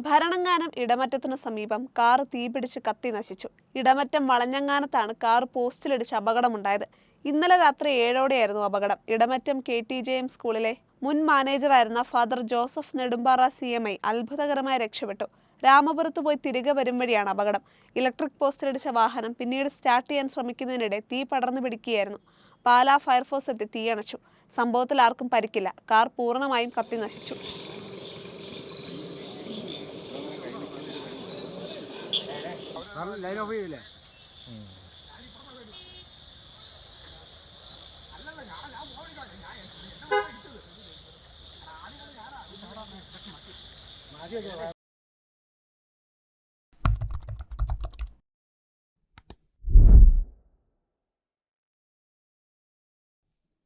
ഭരണങ്ങാനം ഇടമറ്റത്തിനു സമീപം കാർ തീപിടിച്ച് കത്തി നശിച്ചു. ഇടമറ്റം വളഞ്ഞങ്ങാനത്താണ് കാർ പോസ്റ്റിലിടിച്ച് അപകടമുണ്ടായത്. ഇന്നലെ രാത്രി 7ഓടെയായിരുന്നു അപകടം. ഇടമറ്റം KTJM സ്കൂളിലെ മുൻ മാനേജറായിരുന്ന ഫാദർ ജോസഫ് നെടുമ്പാറ CMI അത്ഭുതകരമായി രക്ഷപ്പെട്ടു. രാമപുരത്ത് പോയി തിരികെ വരും വഴിയാണ് അപകടം. ഇലക്ട്രിക് പോസ്റ്റിലിടിച്ച വാഹനം പിന്നീട് സ്റ്റാർട്ട് ചെയ്യാൻ ശ്രമിക്കുന്നതിനിടെ തീ പടർന്നു പിടിക്കുകയായിരുന്നു. പാലാ ഫയർഫോഴ്സ് എത്തി തീയണച്ചു. സംഭവത്തിൽ ആർക്കും പരിക്കില്ല. കാർ പൂർണ്ണമായും കത്തി നശിച്ചു. ലൈൻ ഓഫ് ചെയ്യില്ലേ?